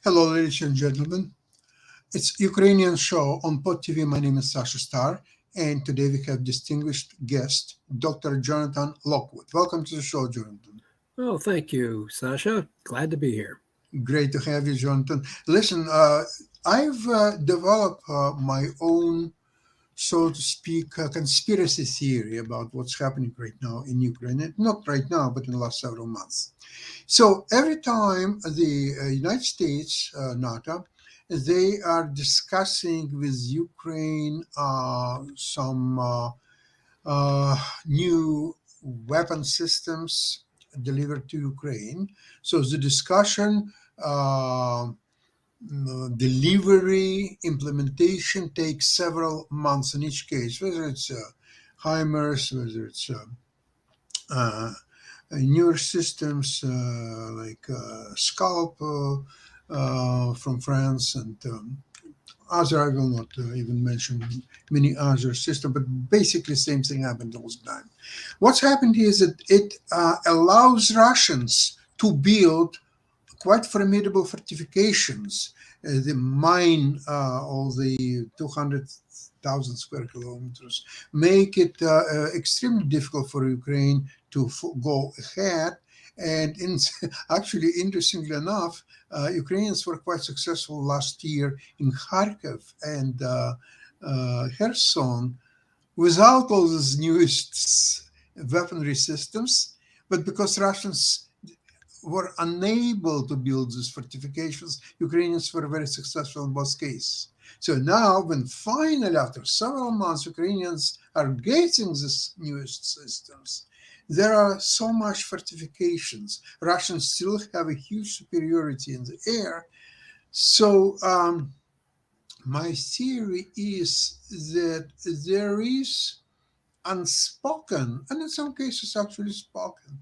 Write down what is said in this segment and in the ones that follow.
Hello, ladies and gentlemen. It's Ukrainian show on Pod TV. My name is Sasha Star, and today we have distinguished guest, Dr. Jonathan Lockwood. Welcome to the show, Jonathan. Oh, thank you, Sasha. Glad to be here. Great to have you, Jonathan. Listen, I've developed my own, so to speak, conspiracy theory about what's happening right now in Ukraine. Not right now, but in the last several months. So every time the United States, NATO, they are discussing with Ukraine some new weapon systems delivered to Ukraine. So the discussion, delivery, implementation takes several months in each case, whether it's HIMARS, whether it's newer systems like Scalp from France and other. I will not even mention many other systems, but basically same thing happened all the time. What's happened is that it allows Russians to build quite formidable fortifications. They mine all the 200,000 square kilometers, make it extremely difficult for Ukraine to go ahead. And actually, interestingly enough, Ukrainians were quite successful last year in Kharkiv and Kherson without all these newest weaponry systems, but because Russians were unable to build these fortifications, Ukrainians were very successful in both cases. So now, when finally, after several months, Ukrainians are getting these newest systems, there are so much fortifications. Russians still have a huge superiority in the air. So my theory is that there is unspoken, and in some cases actually spoken,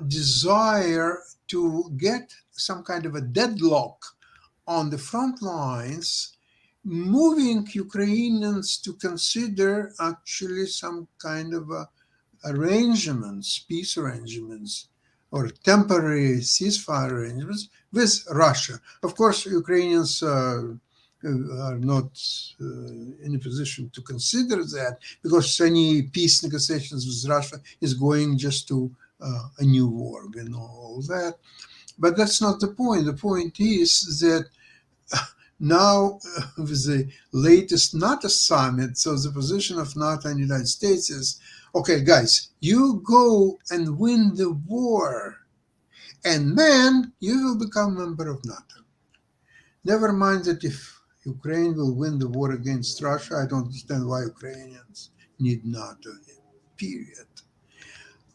desire to get some kind of a deadlock on the front lines, moving Ukrainians to consider actually some kind of arrangements, peace arrangements, or temporary ceasefire arrangements with Russia. Of course, Ukrainians are not in a position to consider that, because any peace negotiations with Russia is going just to a new war. We know all that. But that's not the point. The point is that now, with the latest NATO summit, so the position of NATO and the United States is, okay, guys, you go and win the war, and then you will become a member of NATO. Never mind that if Ukraine will win the war against Russia, I don't understand why Ukrainians need NATO, period.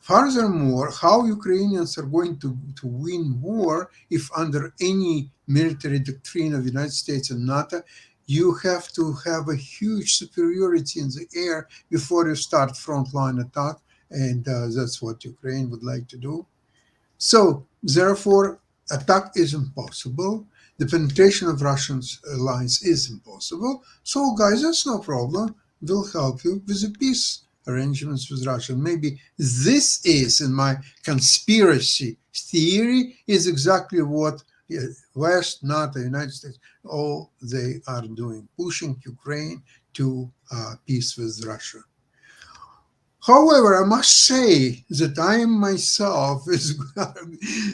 Furthermore, how Ukrainians are going to win war if under any military doctrine of the United States and NATO, you have to have a huge superiority in the air before you start frontline attack, and that's what Ukraine would like to do. So, therefore, attack is impossible. The penetration of Russian lines is impossible. So, guys, that's no problem. We'll help you with the peace arrangements with Russia. Maybe this is, in my conspiracy theory, is exactly what West, NATO, United States, all they are doing, pushing Ukraine to peace with Russia. However, I must say that I myself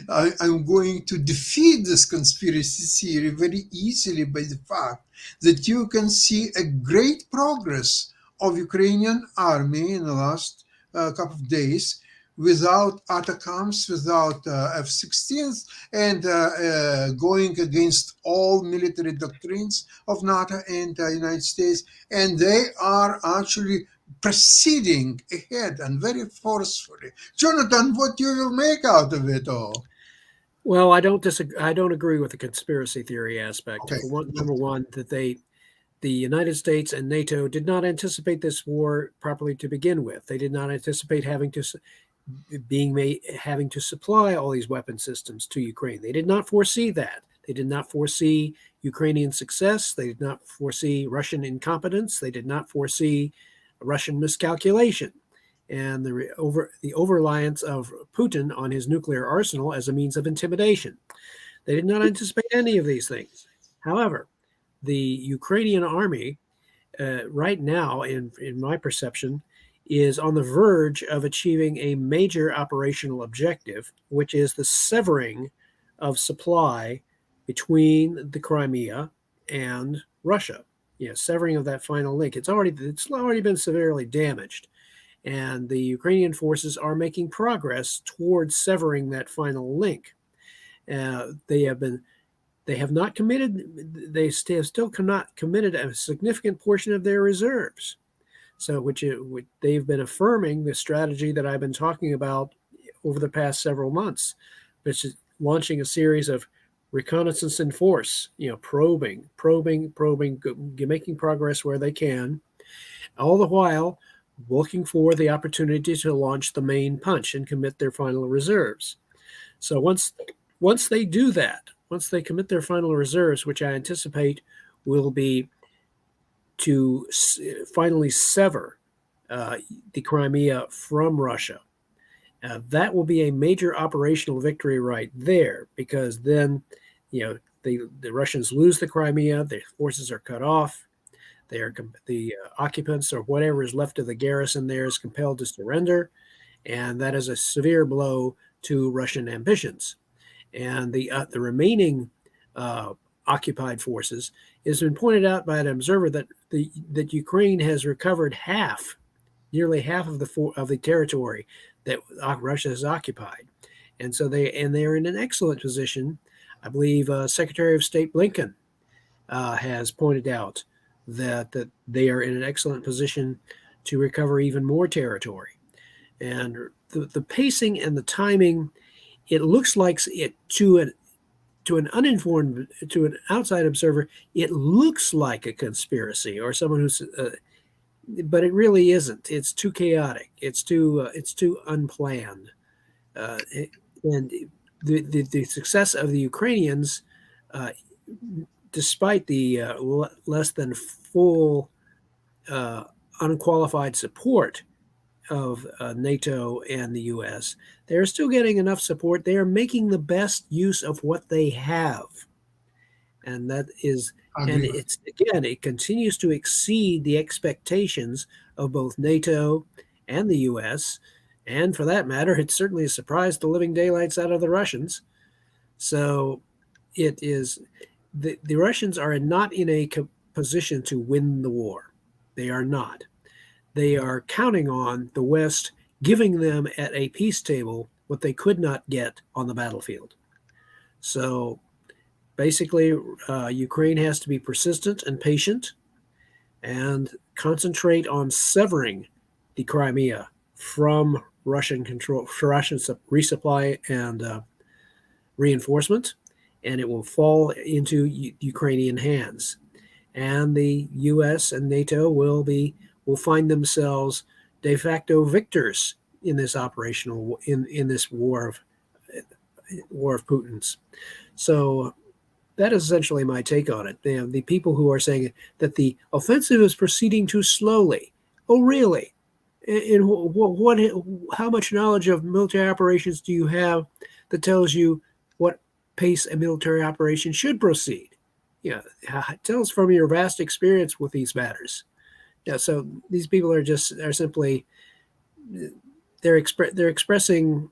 I'm going to defeat this conspiracy theory very easily by the fact that you can see a great progress of Ukrainian army in the last couple of days without ATACMS, without F-16s, and going against all military doctrines of NATO and the United States. And they are actually proceeding ahead and very forcefully. Jonathan, what you will make out of it all? Well, I don't disagree. I don't agree with the conspiracy theory aspect. Okay. Number one, that the United States and NATO did not anticipate this war properly to begin with. They did not anticipate having to supply all these weapon systems to Ukraine. They did not foresee that. They did not foresee Ukrainian success. They did not foresee Russian incompetence. They did not foresee Russian miscalculation and the over-reliance of Putin on his nuclear arsenal as a means of intimidation. They did not anticipate any of these things. However, the Ukrainian army right now, in my perception, is on the verge of achieving a major operational objective, which is the severing of supply between the Crimea and Russia. Severing of that final link. It's already been severely damaged, and the Ukrainian forces are making progress towards severing that final link. They have not committed. They still cannot committed a significant portion of their reserves. So, which they've been affirming the strategy that I've been talking about over the past several months, which is launching a series of reconnaissance in force, probing, making progress where they can, all the while looking for the opportunity to launch the main punch and commit their final reserves. So once they do that, once they commit their final reserves, which I anticipate will be to finally sever the Crimea from Russia, that will be a major operational victory right there, because then, the Russians lose the Crimea, their forces are cut off, the occupants or whatever is left of the garrison there is compelled to surrender, and that is a severe blow to Russian ambitions. And the remaining occupied forces, it's been pointed out by an observer that Ukraine has recovered nearly half of the territory that Russia has occupied, and so they're in an excellent position. I believe Secretary of State Blinken has pointed out that they are in an excellent position to recover even more territory, and the pacing and the timing. It looks like it to an outside observer, it looks like a conspiracy or someone who's, but it really isn't. It's too chaotic. It's too unplanned, and the success of the Ukrainians, despite the less than full unqualified support of NATO and the U.S., they're still getting enough support. They are making the best use of what they have, and that is, and it continues to exceed the expectations of both NATO and the U.S., and for that matter, it certainly surprised the living daylights out of the Russians. So, it is the Russians are not in a position to win the war. They are not. They are counting on the West giving them at a peace table what they could not get on the battlefield. So basically, Ukraine has to be persistent and patient and concentrate on severing the Crimea from Russian control, Russian resupply and reinforcement, and it will fall into Ukrainian hands. And the U.S. and NATO will find themselves de facto victors in this operational in this war of Putin's. So that is essentially my take on it. The people who are saying that the offensive is proceeding too slowly. Oh, really? And how much knowledge of military operations do you have that tells you what pace a military operation should proceed? Tell us from your vast experience with these matters. So these people are simply they're expressing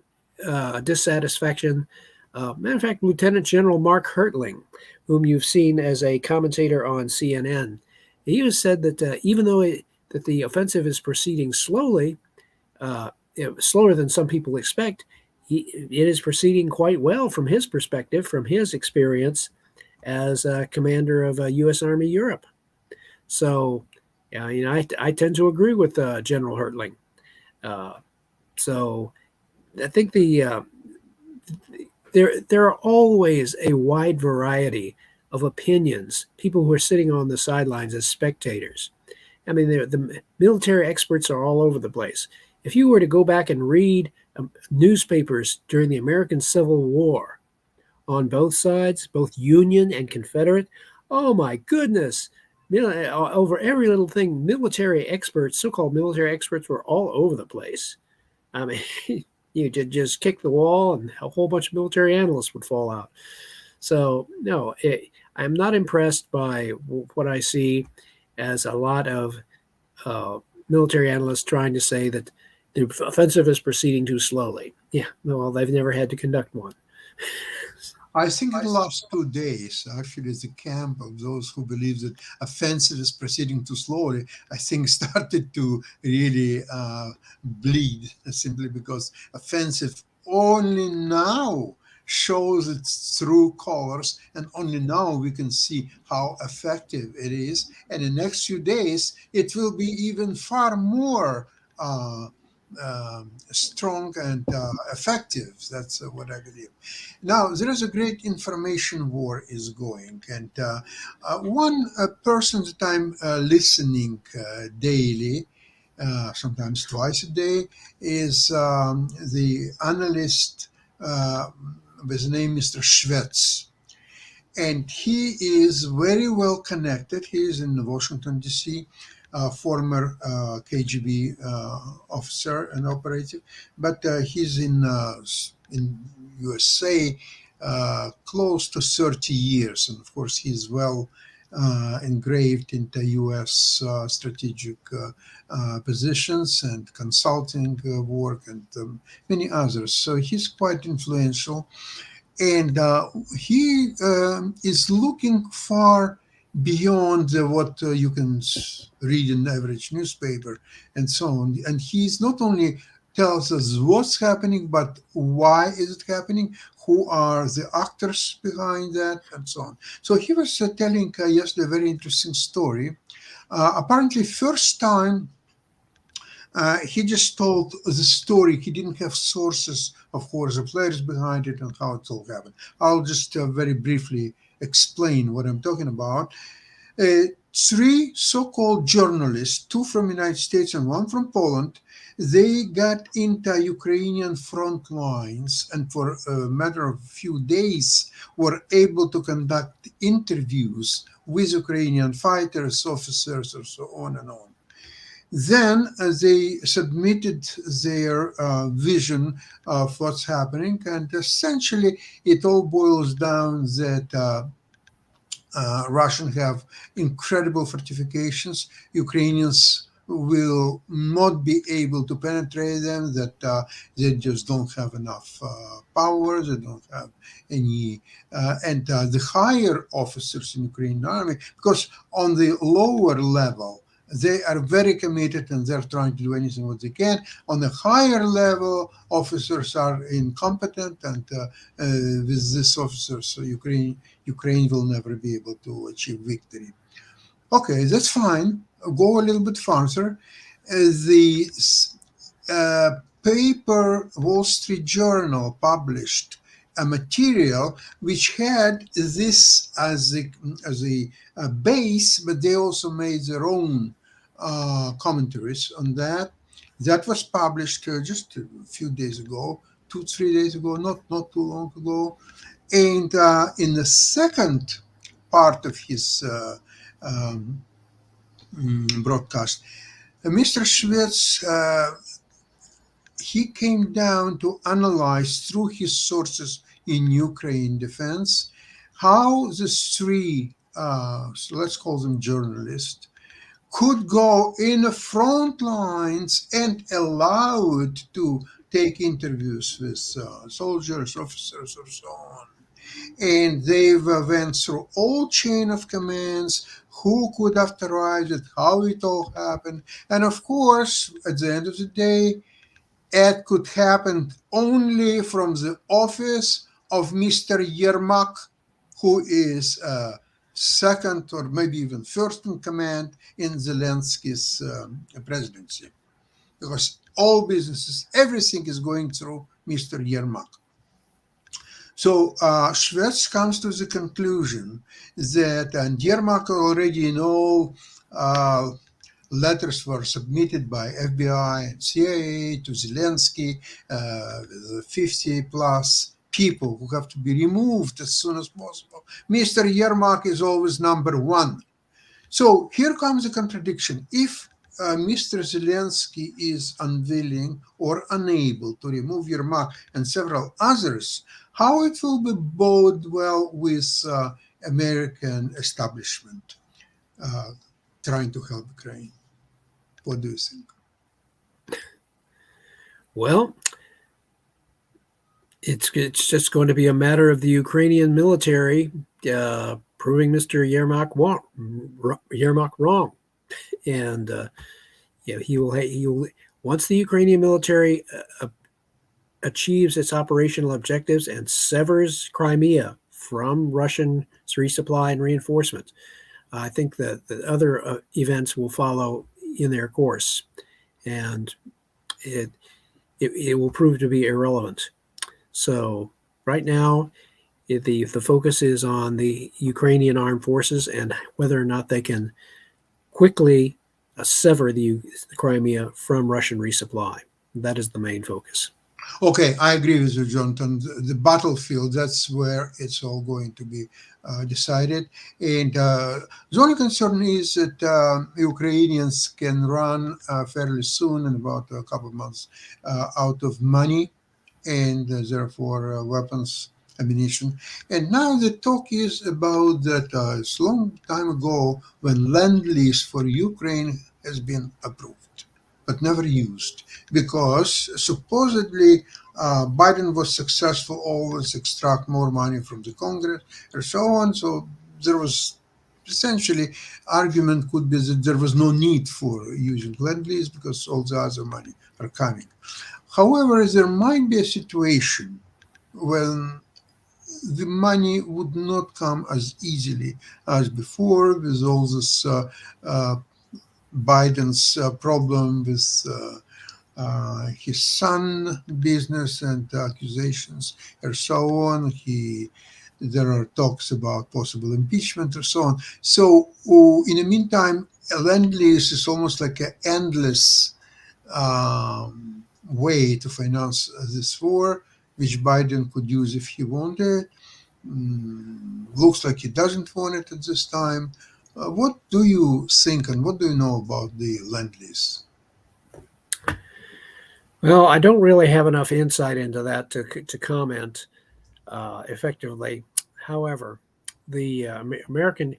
dissatisfaction. Matter of fact, Lieutenant General Mark Hertling, whom you've seen as a commentator on CNN, he has said that even though that the offensive is proceeding slowly, slower than some people expect, it is proceeding quite well from his perspective, from his experience as a commander of U.S. Army Europe. So, I tend to agree with General Hertling. So, I think there are always a wide variety of opinions, people who are sitting on the sidelines as spectators. I mean, the military experts are all over the place. If you were to go back and read newspapers during the American Civil War on both sides, both Union and Confederate, oh my goodness, over every little thing, military experts, so-called military experts, were all over the place. I mean, you just kick the wall and a whole bunch of military analysts would fall out. So, no, I'm not impressed by what I see as a lot of military analysts trying to say that the offensive is proceeding too slowly. Yeah, well, they've never had to conduct one. I think in the last 2 days, actually, the camp of those who believe that offensive is proceeding too slowly, I think started to really bleed, simply because offensive only now shows its true colors, and only now we can see how effective it is. And in the next few days, it will be even far more strong and effective. That's what I believe. Now, there is a great information war is going, and one person that I'm listening daily, sometimes twice a day, is the analyst with the name Mr. Schwetz. And he is very well connected. He is in Washington, D.C., former KGB officer and operative, but he's in USA close to 30 years. And of course, he's well engraved into U.S. Strategic positions and consulting work and many others. So he's quite influential. And he is looking far beyond what you can read in average newspaper and so on. And he's not only tells us what's happening, but why is it happening, who are the actors behind that, and so on. So he was telling yesterday a very interesting story. Apparently, first time he just told the story. He didn't have sources, of course, the players behind it and how it all happened. I'll just very briefly explain what I'm talking about. Three so-called journalists, two from the United States and one from Poland, they got into Ukrainian front lines and for a matter of a few days were able to conduct interviews with Ukrainian fighters, officers, and so on and on. Then they submitted their vision of what's happening, and essentially it all boils down that Russians have incredible fortifications. Ukrainians will not be able to penetrate them, that they just don't have enough power, they don't have any, and the higher officers in Ukrainian army, because on the lower level, they are very committed and they're trying to do anything what they can. On the higher level, officers are incompetent, and with these officers, Ukraine will never be able to achieve victory. Okay, that's fine. Go a little bit further. The paper Wall Street Journal published a material which had this as a base, but they also made their own commentaries on that. That was published just a few days ago, 2-3 days ago, not too long ago. And in the second part of his broadcast, Mr. Schwetz, he came down to analyze through his sources in Ukraine defense how the three, so let's call them journalists, could go in the front lines and allowed to take interviews with soldiers, officers, or so on. And they went through all chain of commands, who could authorize it, how it all happened. And of course, at the end of the day, it could happen only from the office of Mr. Yermak, who is second or maybe even first in command in Zelensky's presidency. Because all businesses, everything is going through Mr. Yermak. So Schwartz comes to the conclusion that, and Yermak already know, letters were submitted by FBI and CIA to Zelensky, the 50 plus people who have to be removed as soon as possible. Mr. Yermak is always number one. So here comes the contradiction. If Mr. Zelensky is unwilling or unable to remove Yermak and several others, how it will be bode well with American establishment uh, trying to help Ukraine? What do you think? Well, it's just going to be a matter of the Ukrainian military proving Mr. Yermak wrong, and he will once the Ukrainian military achieves its operational objectives and severs Crimea from Russian resupply and reinforcement. I think that the other events will follow in their course, and it will prove to be irrelevant. So right now, the focus is on the Ukrainian armed forces and whether or not they can quickly sever the Crimea from Russian resupply. That is the main focus. Okay, I agree with you, Jonathan. The battlefield, that's where it's all going to be decided. And the only concern is that Ukrainians can run fairly soon, in about a couple of months, out of money and therefore weapons, ammunition. And now the talk is about that it's a long time ago when Lend-Lease for Ukraine has been approved but never used because supposedly Biden was successful always extract more money from the Congress and so on. So there was essentially argument could be that there was no need for using Lend-Lease because all the other money are coming. However, there might be a situation when the money would not come as easily as before with all this Biden's problem with his son business and accusations and so on. There are talks about possible impeachment and so on. So in the meantime, Lend-Lease is almost like an endless way to finance this war, which Biden could use if he wanted. Looks like he doesn't want it at this time. What do you think and what do you know about the Lend-Lease? Well, I don't really have enough insight into that to comment effectively. However, the American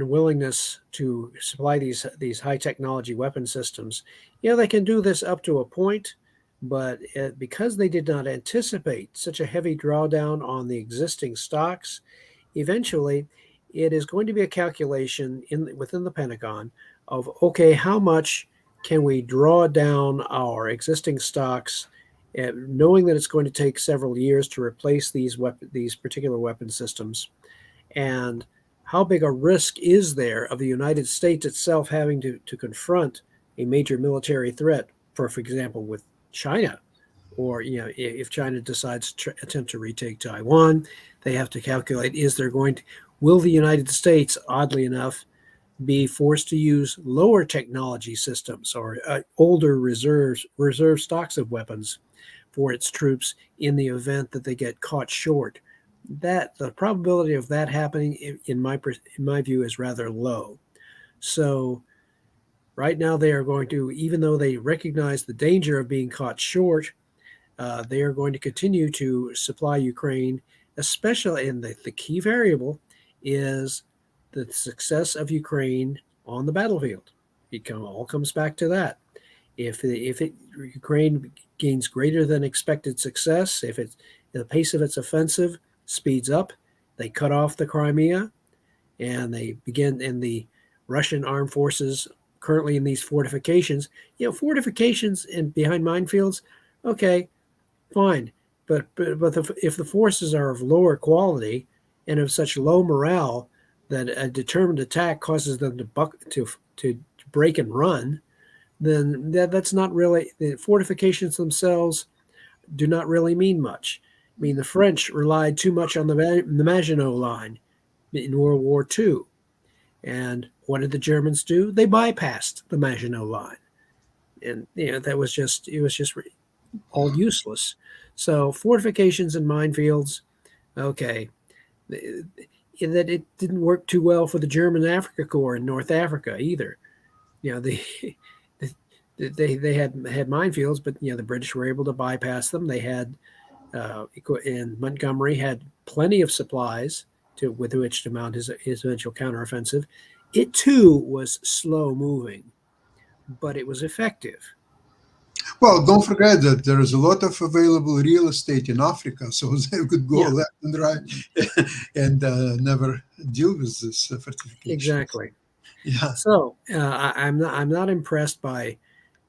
willingness to supply these high technology weapon systems, they can do this up to a point, but because they did not anticipate such a heavy drawdown on the existing stocks, eventually it is going to be a calculation within the Pentagon of, okay, how much can we draw down our existing stocks, knowing that it's going to take several years to replace these particular weapon systems, and how big a risk is there of the United States itself having to confront a major military threat, for example, with China, or if China decides to attempt to retake Taiwan, they have to calculate: will the United States, oddly enough, be forced to use lower technology systems or older reserve stocks of weapons for its troops in the event that they get caught short? That the probability of that happening, in my view, is rather low. So right now they are going to, even though they recognize the danger of being caught short, they are going to continue to supply Ukraine, especially, and the key variable is the success of Ukraine on the battlefield. It all comes back to that. If Ukraine gains greater than expected success, if the pace of its offensive speeds up, they cut off the Crimea, and they begin, and the Russian armed forces currently in these fortifications, fortifications and behind minefields, okay, fine. But if the forces are of lower quality and of such low morale that a determined attack causes them to break and run, then that's not really, the fortifications themselves do not really mean much. I mean, the French relied too much on the Maginot Line in World War II. And what did the Germans do? They bypassed the Maginot Line. And, that was just, it was just all useless. So fortifications and minefields, okay. In that it didn't work too well for the German Africa Corps in North Africa either. They they had minefields, but the British were able to bypass them. They had and Montgomery had plenty of supplies with which to mount his eventual counteroffensive. It too was slow moving, but it was effective. Well, don't forget that there is a lot of available real estate in Africa, so they could go Yeah. left and right and never deal with this fortification. Exactly. Yeah. So I'm not impressed by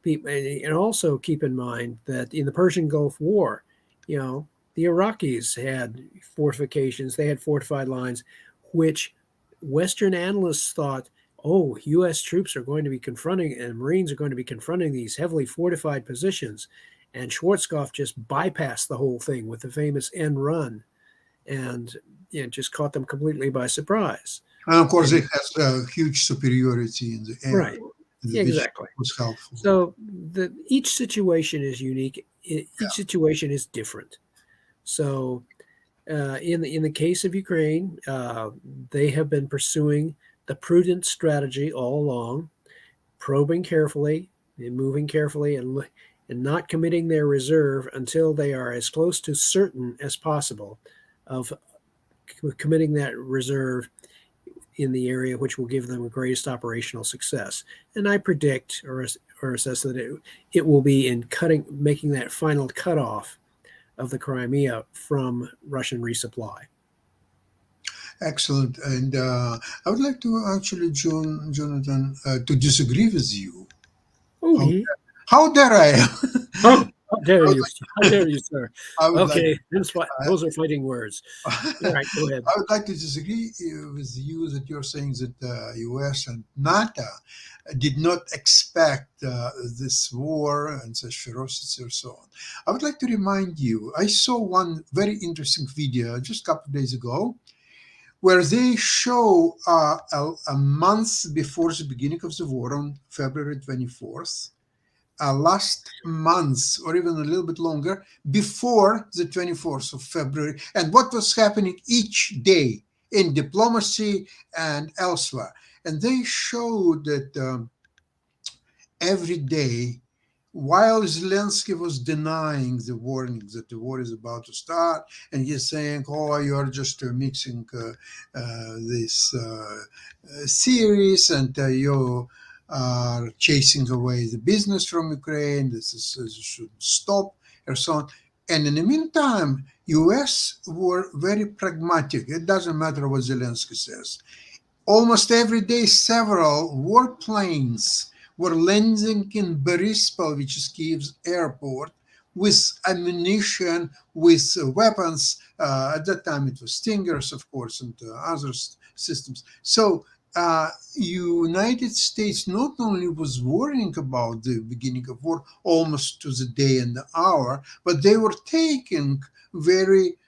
people, and also keep in mind that in the Persian Gulf War, the Iraqis had fortifications, they had fortified lines, which Western analysts thought, oh, U.S. troops are going to be confronting, and Marines are going to be confronting these heavily fortified positions. And Schwarzkopf just bypassed the whole thing with the famous end run, and just caught them completely by surprise. And of course, it has huge superiority in the air. Right. Exactly. Was helpful. So each situation is unique. Each situation is different. So in the case of Ukraine, they have been pursuing the prudent strategy all along, probing carefully and moving carefully and not committing their reserve until they are as close to certain as possible of committing that reserve in the area which will give them the greatest operational success. And I predict or assess that it will be in making that final cutoff of the Crimea from Russian resupply. Excellent. And I would like to actually, Jonathan, to disagree with you. Okay. How dare I? How dare you? How dare you, sir? Okay, those are fighting words. All right, go ahead. I would like to disagree with you that you're saying that the U.S. and NATO did not expect this war and such ferocity or so on. I would like to remind you, I saw one very interesting video just a couple of days ago, where they show a month before the beginning of the war on February 24th, last month or even a little bit longer before the 24th of February, and what was happening each day in diplomacy and elsewhere. And they showed that every day, while Zelensky was denying the warnings that the war is about to start, and he's saying, oh, you're just mixing this theories, and you are chasing away the business from Ukraine, this should stop, and so on. And in the meantime, US were very pragmatic. It doesn't matter what Zelensky says. Almost every day, several warplanes were landing in Borispol, which is Kiev's airport, with ammunition, with weapons. At that time, it was Stingers, of course, and other systems. So United States not only was worrying about the beginning of war almost to the day and the hour, but they were taking very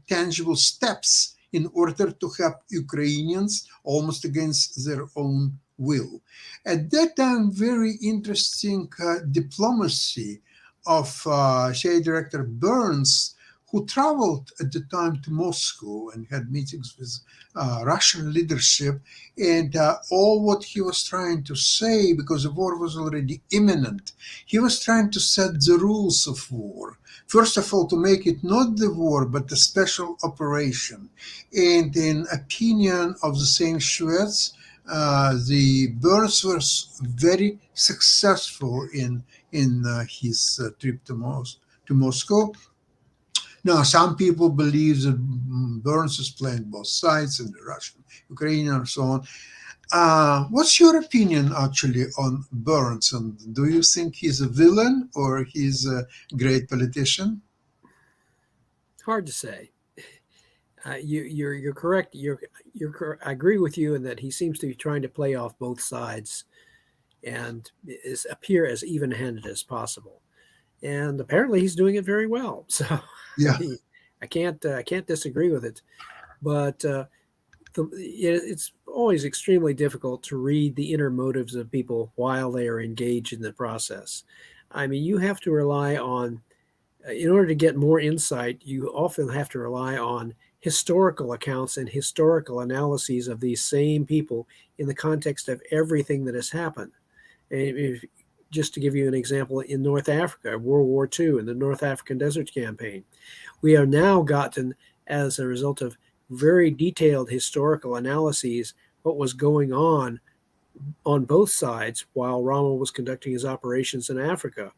tangible steps in order to help Ukrainians almost against their own will. At that time, very interesting diplomacy of CIA Director Burns, who traveled at the time to Moscow and had meetings with Russian leadership, and all what he was trying to say, because the war was already imminent, he was trying to set the rules of war. First of all, to make it not the war, but a special operation. And in opinion of the same Schwetz, the Burns was very successful in his trip to Moscow. Now, some people believe that Burns is playing both sides, and the Russian, Ukrainian, and so on. What's your opinion, actually, on Burns? And do you think he's a villain or he's a great politician? Hard to say. You're correct. You're I agree with you in that he seems to be trying to play off both sides and appear as even-handed as possible. and apparently he's doing it very well. So Yeah. I can't disagree with it. But it's always extremely difficult to read the inner motives of people while they are engaged in the process. I mean, you have to rely on, in order to get more insight, you often have to rely on historical accounts and historical analyses of these same people in the context of everything that has happened. And just to give you an example, in North Africa, World War II, and the North African Desert Campaign, we have now gotten, as a result of very detailed historical analyses, what was going on both sides while Rommel was conducting his operations in Africa.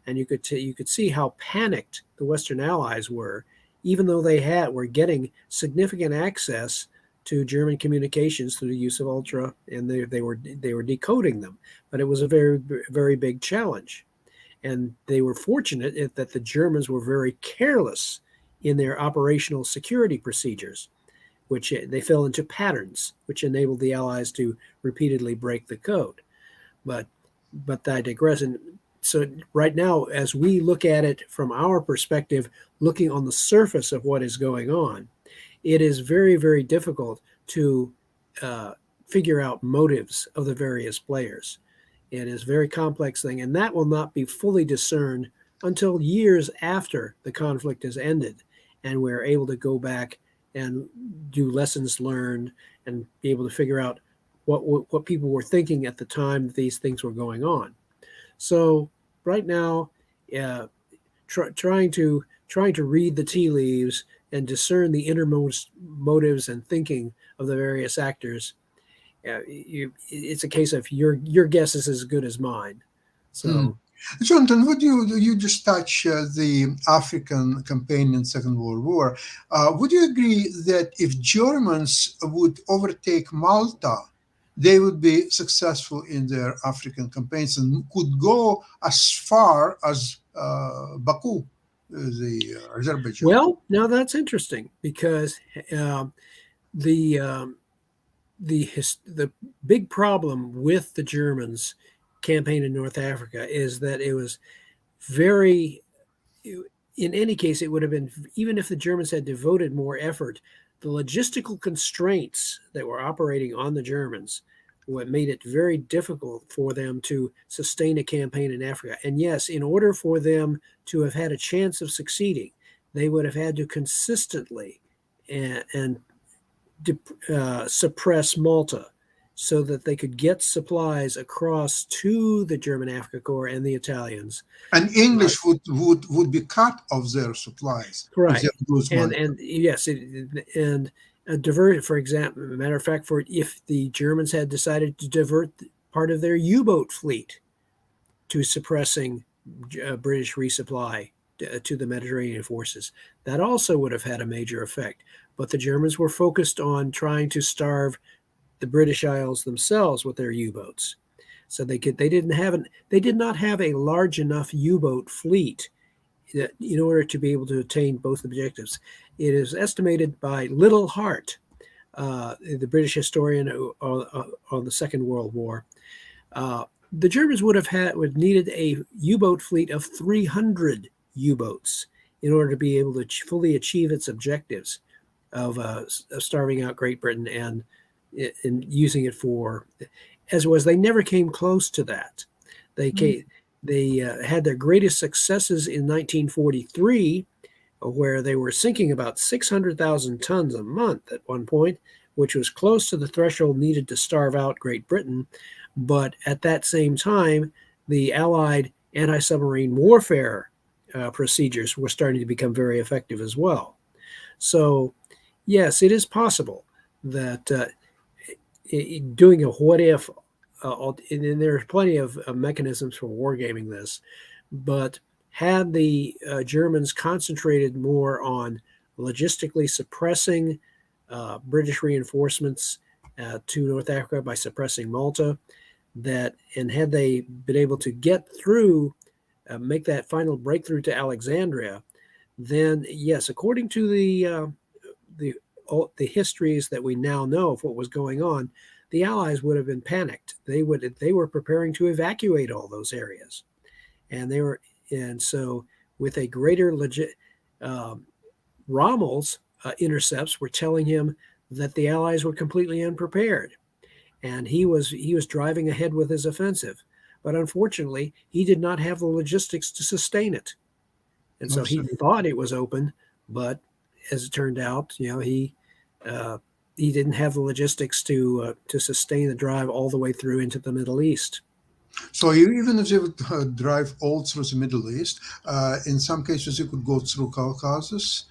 And you could see how panicked the Western Allies were, even though were getting significant access to German communications through the use of ultra, and they were decoding them. But it was a very big challenge, and they were fortunate that the Germans were very careless in their operational security procedures, which they fell into patterns, which enabled the Allies to repeatedly break the code. But I digress. And so right now, as we look at it from our perspective, looking on the surface of what is going on, it is very difficult to figure out motives of the various players. It is a very complex thing, and that will not be fully discerned until years after the conflict has ended, and we're able to go back and do lessons learned and be able to figure out what people were thinking at the time that these things were going on. So right now, trying to read the tea leaves and discern the innermost motives and thinking of the various actors, it's a case of your guess is as good as mine. Hmm. So Jonathan, would you just touch the African campaign in Second World War? Would you agree that if Germans would overtake Malta, they would be successful in their African campaigns and could go as far as Baku, Azerbaijan? well, now that's interesting because um, the the big problem with the Germans campaign in North Africa is that it was very, in any case, it would have been, even if the Germans had devoted more effort, the logistical constraints that were operating on the Germans what made it very difficult for them to sustain a campaign in Africa. And yes, in order for them to have had a chance of succeeding, they would have had to consistently and suppress Malta so that they could get supplies across to the German Africa Corps and the Italians. And English would be cut of their supplies if Right. they lose Malta. And yes, and a divert, for example, matter of fact, for if the Germans had decided to divert part of their U-boat fleet to suppressing British resupply to the Mediterranean forces, that also would have had a major effect. But the Germans were focused on trying to starve the British Isles themselves with their U-boats. So they did not have a large enough U-boat fleet in order to be able to attain both objectives. It is estimated by Little Hart, the British historian on the Second World War, the Germans would needed a U-boat fleet of 300 U-boats in order to be able to fully achieve its objectives of starving out Great Britain and using it for, as was, they never came close to that. They had their greatest successes in 1943, where they were sinking about 600,000 tons a month at one point, which was close to the threshold needed to starve out Great Britain. But at that same time, the Allied anti-submarine warfare procedures were starting to become very effective as well. So, yes, it is possible that doing a what if, and there's plenty of mechanisms for wargaming this, but had the Germans concentrated more on logistically suppressing British reinforcements to North Africa by suppressing Malta, and had they been able to get through, make that final breakthrough to Alexandria, then yes, according to the histories that we now know of what was going on, the Allies would have been panicked. They were preparing to evacuate all those areas, and they were And so, with a greater Rommel's intercepts were telling him that the Allies were completely unprepared, and he was driving ahead with his offensive. But unfortunately, he did not have the logistics to sustain it, and so he thought it was open, but as it turned out, he didn't have the logistics to sustain the drive all the way through into the Middle East. So even if they would drive all through the Middle East, in some cases they could go through Caucasus,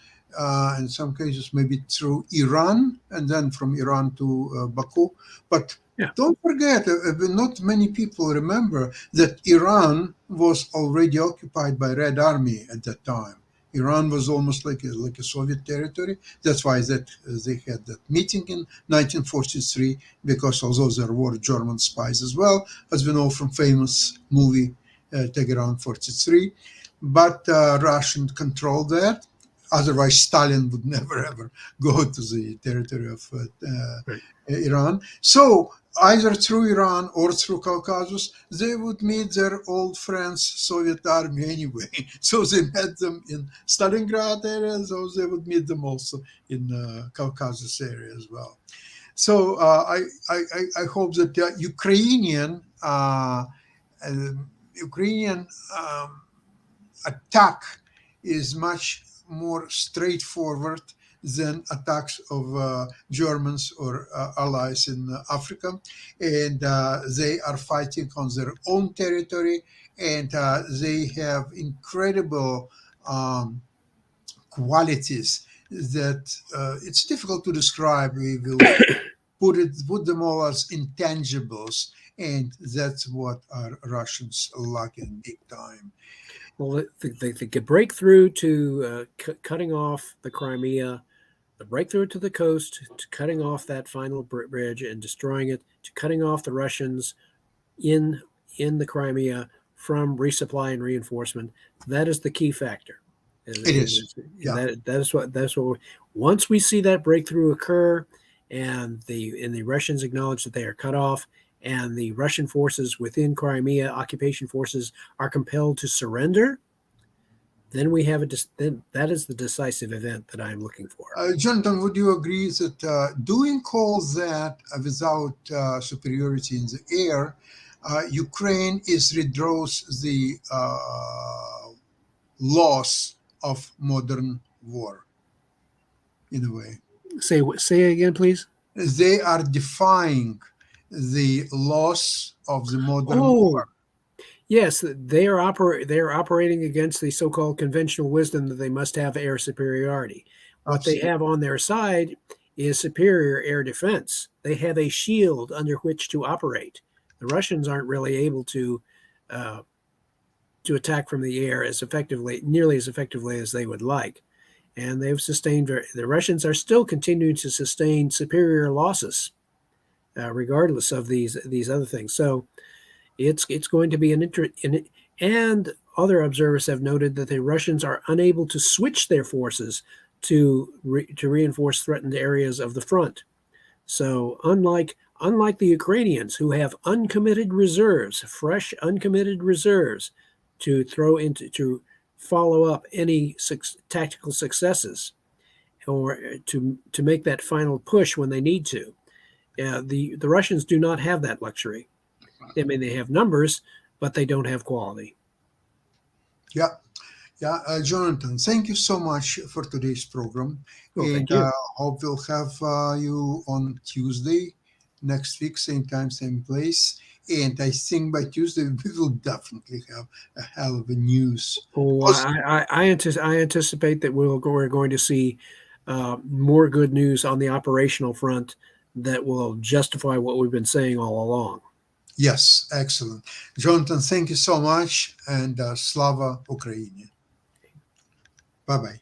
in some cases maybe through Iran, and then from Iran to Baku. But don't forget, not many people remember that Iran was already occupied by Red Army at that time. Iran was almost like a Soviet territory. That's why they had that meeting in 1943, because although there were German spies as well, as we know from famous movie Tehran 43, but Russian controlled that. Otherwise, Stalin would never ever go to the territory of Iran. So either through Iran or through Caucasus, they would meet their old friends, Soviet army anyway. So they met them in Stalingrad area, so they would meet them also in Caucasus area as well. So I hope that the Ukrainian attack is much more straightforward than attacks of Germans or allies in Africa, and they are fighting on their own territory, and they have incredible qualities that it's difficult to describe. We will put them all as intangibles, and that's what our Russians lack in big time. Well, they could break through to cutting off the Crimea, the breakthrough to the coast, to cutting off that final bridge and destroying it, to cutting off the Russians in the Crimea from resupply and reinforcement. That is the key factor. It is. Yeah. That's what. Once we see that breakthrough occur, and the Russians acknowledge that they are cut off, and the Russian forces within Crimea, occupation forces, are compelled to surrender, then we have then that is the decisive event that I'm looking for. Jonathan, would you agree that doing all that without superiority in the air, Ukraine redraws the loss of modern war, in a way? Say again, please. They are defying the loss of the modern war. Yes, they are operating against the so-called conventional wisdom that they must have air superiority. What they have on their side is superior air defense. They have a shield under which to operate. The Russians aren't really able to attack from the air nearly as effectively as they would like. And they've sustained, the Russians are still continuing to sustain superior losses, regardless of these other things. So it's going to be and other observers have noted that the Russians are unable to switch their forces to reinforce threatened areas of the front. So unlike the Ukrainians, who have uncommitted reserves, fresh uncommitted reserves to follow up any tactical successes, or to make that final push when they need to. The Russians do not have that luxury. I mean, they have numbers, but they don't have quality. Yeah. Jonathan, thank you so much for today's program. Thank you. Hope we'll have you on Tuesday next week, same time, same place. And I think by Tuesday we will definitely have a hell of a news. I anticipate that we're going to see more good news on the operational front that will justify what we've been saying all along. Yes, excellent. Jonathan, thank you so much, and Slava Ukraini. Bye-bye.